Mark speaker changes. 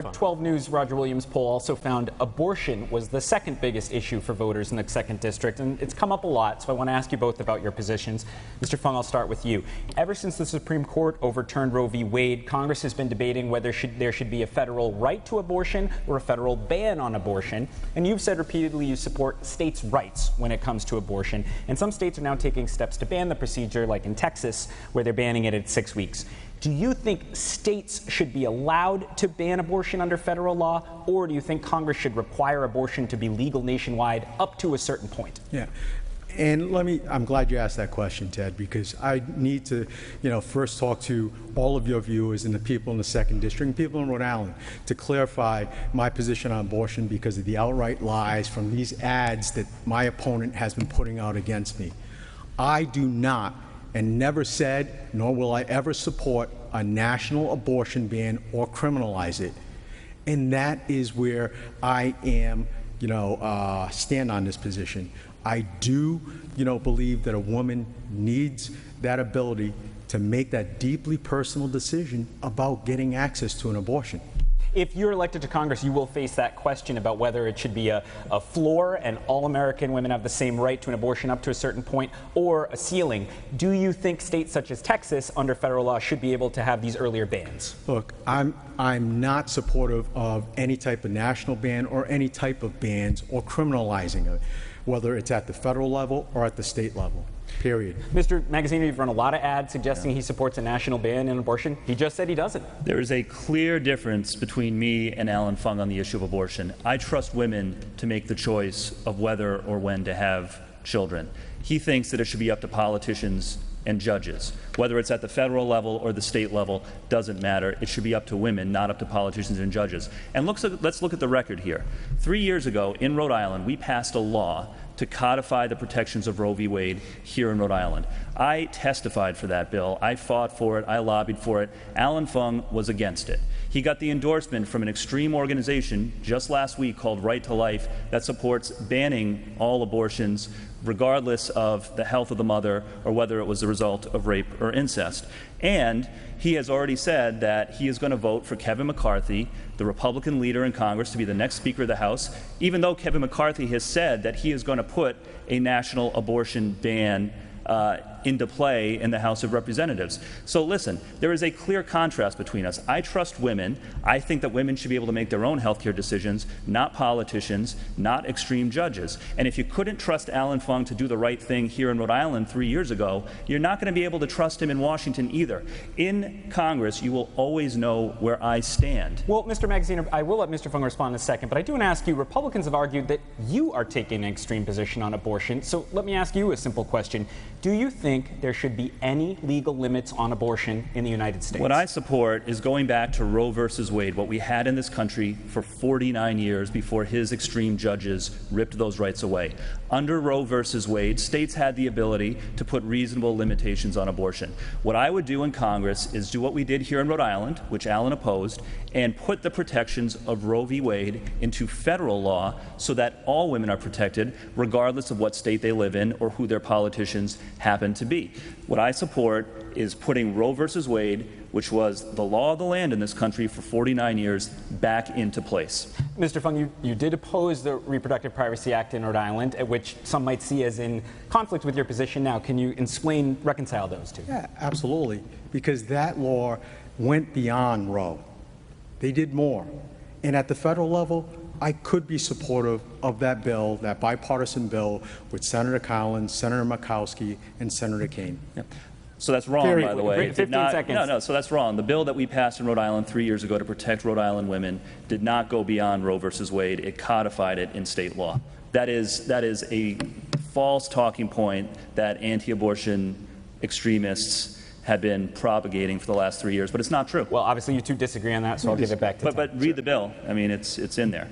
Speaker 1: 12 News Roger Williams poll also found abortion was the second biggest issue for voters in the 2nd District, and it's come up a lot, so I want to ask you both about your positions. Mr. Fung, I'll start with you. Ever since the Supreme Court overturned Roe v. Wade, Congress has been debating whether there should be a federal right to abortion or a federal ban on abortion, and you've said repeatedly you support states' rights when it comes to abortion, and some states are now taking steps to ban the procedure, like in Texas, where they're banning it at 6 weeks. Do you think states should be allowed to ban abortion under federal law, or do you think Congress should require abortion to be legal nationwide up to a certain point?
Speaker 2: Yeah. And I'm glad you asked that question, Ted, because I need to, first talk to all of your viewers and the people in the 2nd District and people in Rhode Island to clarify my position on abortion because of the outright lies from these ads that my opponent has been putting out against me. I do not and never said, nor will I ever support a national abortion ban or criminalize it. And that is where I am, stand on this position. I do, believe that a woman needs that ability to make that deeply personal decision about getting access to an abortion.
Speaker 1: If you're elected to Congress, you will face that question about whether it should be a floor and all American women have the same right to an abortion up to a certain point, or a ceiling. Do you think states such as Texas, under federal law, should be able to have these earlier bans?
Speaker 2: Look, I'm not supportive of any type of national ban or any type of bans or criminalizing it, whether it's at the federal level or at the state level. Period.
Speaker 1: Mr. Magazzino, you've run a lot of ads suggesting he supports a national ban on abortion. He just said he doesn't.
Speaker 3: There is a clear difference between me and Alan Fung on the issue of abortion. I trust women to make the choice of whether or when to have children. He thinks that it should be up to politicians and judges. Whether it's at the federal level or the state level, doesn't matter. It should be up to women, not up to politicians and judges. And let's look at the record here. 3 years ago in Rhode Island, we passed a law to codify the protections of Roe v. Wade here in Rhode Island. I testified for that bill. I fought for it. I lobbied for it. Alan Fung was against it. He got the endorsement from an extreme organization just last week called Right to Life that supports banning all abortions regardless of the health of the mother or whether it was the result of rape or incest. And he has already said that he is going to vote for Kevin McCarthy, the Republican leader in Congress, to be the next Speaker of the House, even though Kevin McCarthy has said that he is going to put a national abortion ban into play in the House of Representatives. So listen, there is a clear contrast between us. I trust women. I think that women should be able to make their own health care decisions, not politicians, not extreme judges. And if you couldn't trust Alan Fung to do the right thing here in Rhode Island 3 years ago, you're not going to be able to trust him in Washington either. In Congress, you will always know where I stand.
Speaker 1: Well, Mr. Magazzino, I will let Mr. Fung respond in a second, but I do want to ask you, Republicans have argued that you are taking an extreme position on abortion. So let me ask you a simple question. Do you think there should be any legal limits on abortion in the United States?
Speaker 3: What I support is going back to Roe versus Wade, what we had in this country for 49 years before his extreme judges ripped those rights away. Under Roe versus Wade, states had the ability to put reasonable limitations on abortion. What I would do in Congress is do what we did here in Rhode Island, which Alan opposed, and put the protections of Roe v. Wade into federal law so that all women are protected, regardless of what state they live in or who their politicians happen to be. What I support is putting Roe versus Wade, which was the law of the land in this country for 49 years, back into place.
Speaker 1: Mr. Fung, you did oppose the Reproductive Privacy Act in Rhode Island, which some might see as in conflict with your position now. Can you reconcile those two?
Speaker 2: Yeah, absolutely, because that law went beyond Roe. They did more. And at the federal level, I could be supportive of that bill, that bipartisan bill, with Senator Collins, Senator Murkowski, and Senator Kaine.
Speaker 3: Yep. So that's wrong, by the way.
Speaker 1: 15 seconds.
Speaker 3: No, so that's wrong. The bill that we passed in Rhode Island 3 years ago to protect Rhode Island women did not go beyond Roe versus Wade. It codified it in state law. That is a false talking point that anti-abortion extremists have been propagating for the last 3 years, but it's not true.
Speaker 1: Well, obviously you two disagree on that, so I'll give it back to Tom.
Speaker 3: But read the bill. I mean, it's in there.